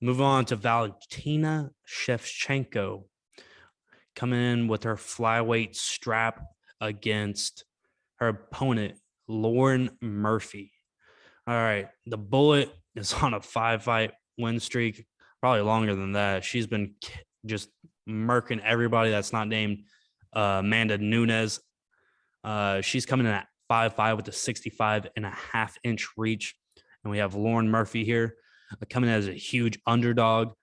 Move on to Valentina Shevchenko coming in with her flyweight strap against her opponent, Lauren Murphy. All right. The Bullet is on a 5-fight win streak, probably longer than that. She's been just murking everybody that's not named Amanda Nunes. She's coming in at 5'5" with a 65.5-inch reach. And we have Lauren Murphy here coming as a huge underdog.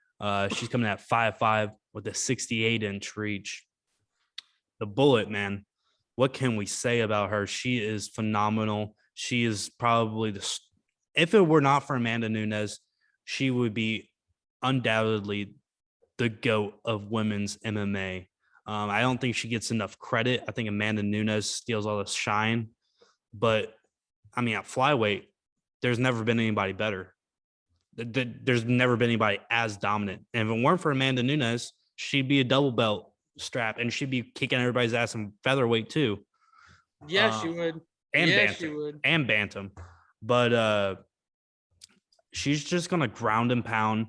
She's coming at 5'5" with a 68-inch reach. The Bullet, man, what can we say about her? She is phenomenal. She is probably if it were not for Amanda Nunes, she would be undoubtedly the GOAT of women's MMA. I don't think she gets enough credit. I think Amanda Nunes steals all the shine. But, I mean, at flyweight, there's never been anybody better. There's never been anybody as dominant. And if it weren't for Amanda Nunes, she'd be a double belt strap, and she'd be kicking everybody's ass in featherweight too. Yeah, she would. And yeah, bantam. She would. And bantam. But she's just going to ground and pound.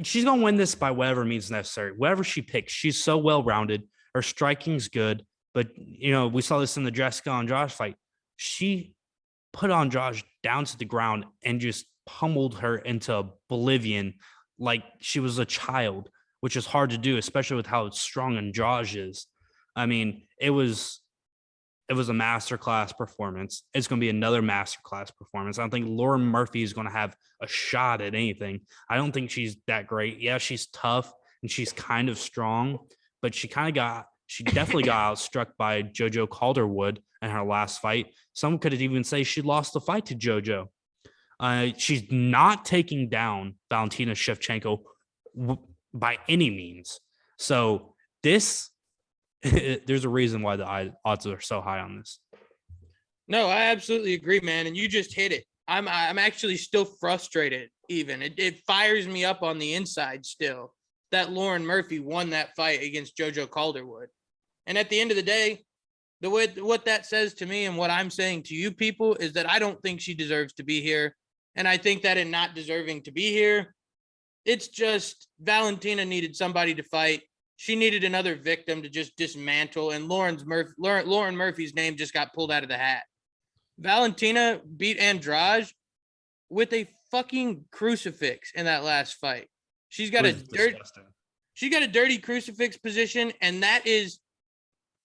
She's going to win this by whatever means necessary. Whatever she picks, she's so well-rounded. Her striking's good. But, you know, we saw this in the Jessica Andrade fight. She put Andrade down to the ground and just pummeled her into oblivion like she was a child, which is hard to do, especially with how strong Andrade is. I mean, it was a masterclass performance. It's going to be another masterclass performance. I don't think Lauren Murphy is going to have a shot at anything. I don't think she's that great. Yeah, she's tough and she's kind of strong, but she definitely got outstruck by JoJo Calderwood in her last fight. Some could even say she lost the fight to JoJo. She's not taking down Valentina Shevchenko by any means. So there's a reason why the odds are so high on this. No, I absolutely agree, man. And you just hit it. I'm actually still frustrated. Even it fires me up on the inside still that Lauren Murphy won that fight against JoJo Calderwood. And at the end of the day, what that says to me and what I'm saying to you people is that I don't think she deserves to be here. And I think that in not deserving to be here, it's just Valentina needed somebody to fight. She needed another victim to just dismantle. And Lauren Murphy's name just got pulled out of the hat. Valentina beat Andrade with a fucking crucifix in that last fight. She's got a dirty crucifix position, and that is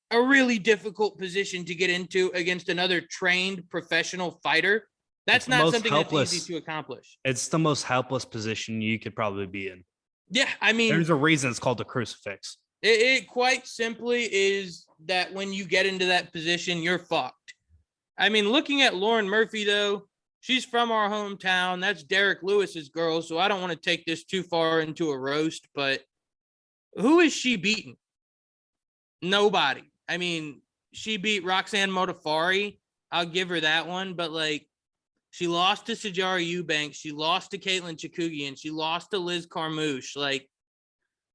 a really difficult position to get into against another trained professional fighter. That's not something that's easy to accomplish. It's the most helpless position you could probably be in. Yeah, I mean, there's a reason it's called the crucifix. It quite simply is that when you get into that position, you're fucked. I mean, looking at Lauren Murphy, though, she's from our hometown. That's Derek Lewis's girl, so I don't want to take this too far into a roast, but who is she beating? Nobody. I mean, she beat Roxanne Modafferi. I'll give her that one, but like, she lost to Sijara Eubanks. She lost to Caitlin Chikugian. She lost to Liz Carmouche. Like,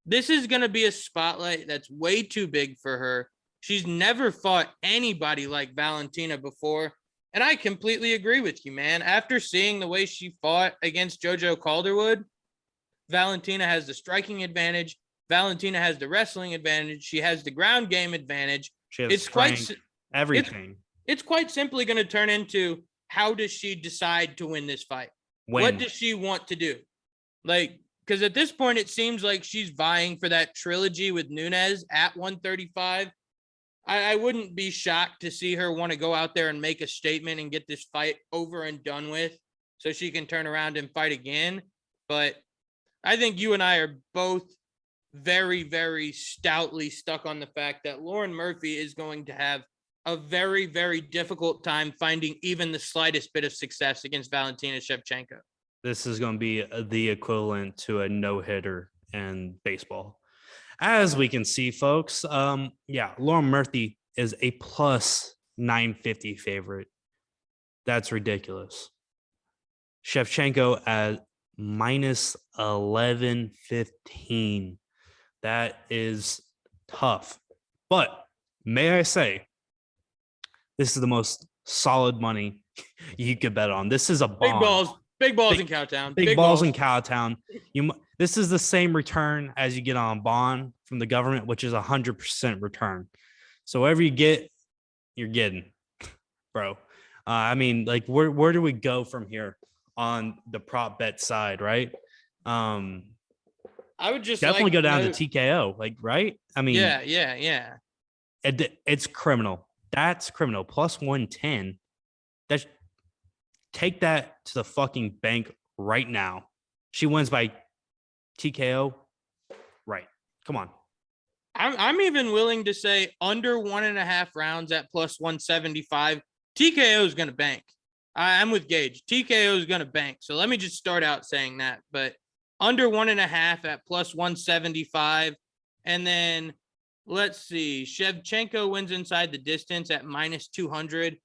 this is going to be a spotlight that's way too big for her. She's never fought anybody like Valentina before. And I completely agree with you, man. After seeing the way she fought against JoJo Calderwood, Valentina has the striking advantage. Valentina has the wrestling advantage. She has the ground game advantage. She has strength, everything. It's quite simply going to turn into, how does she decide to win this fight? When? What does she want to do? Like, because at this point, it seems like she's vying for that trilogy with Nunes at 135. I wouldn't be shocked to see her want to go out there and make a statement and get this fight over and done with so she can turn around and fight again. But I think you and I are both very, very stoutly stuck on the fact that Lauren Murphy is going to have a very, very difficult time finding even the slightest bit of success against Valentina Shevchenko. This is going to be the equivalent to a no-hitter in baseball. As we can see, folks, Lauren Murphy is a plus 950 favorite. That's ridiculous. Shevchenko at minus 1115. That is tough. But may I say, this is the most solid money you could bet on. This is a bomb. Big balls. Big balls in Cowtown. Big balls in Cowtown. This is the same return as you get on bond from the government, which is 100% return. So whatever you get, you're getting, bro. I mean, like, where do we go from here on the prop bet side, right? I would just definitely like go down to TKO, like, right? I mean, yeah. It's criminal. That's criminal. Plus 110. That's take that to the fucking bank right now. She wins by TKO. Right. Come on. I'm even willing to say under 1.5 rounds at plus 175. TKO is going to bank. I'm with Gage. TKO is going to bank. So let me just start out saying that. But under 1.5 at plus 175. And then let's see. Shevchenko wins inside the distance at minus 200.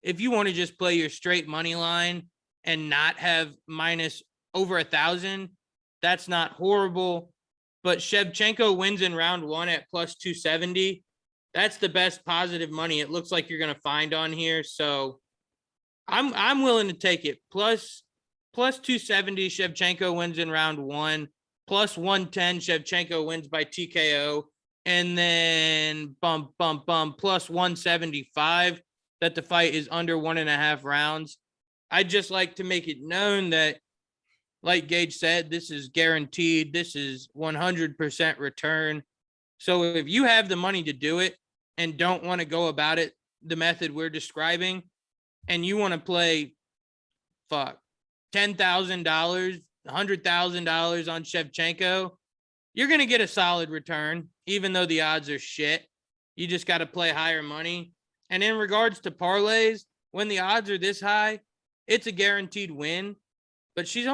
If you want to just play your straight money line and not have minus over 1,000, that's not horrible. But Shevchenko wins in round 1 at plus 270. That's the best positive money it looks like you're going to find on here. So I'm willing to take it. Plus 270, Shevchenko wins in round 1. Plus 110, Shevchenko wins by TKO. And then plus 175 that the fight is under 1.5 rounds. I'd just like to make it known that, like Gage said, this is guaranteed. This is 100% return. So if you have the money to do it and don't want to go about it the method we're describing, and you want to play, $10,000, $100,000 on Shevchenko, you're going to get a solid return, even though the odds are shit. You just got to play higher money. And in regards to parlays, when the odds are this high, it's a guaranteed win. But it's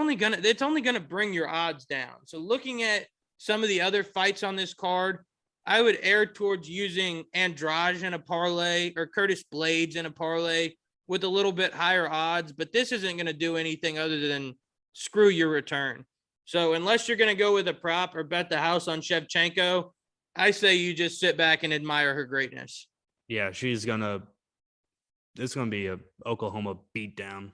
only gonna bring your odds down. So looking at some of the other fights on this card, I would err towards using Andrade in a parlay or Curtis Blades in a parlay with a little bit higher odds. But this isn't going to do anything other than screw your return. So unless you're going to go with a prop or bet the house on Shevchenko, I say you just sit back and admire her greatness. Yeah, it's going to be a Oklahoma beatdown.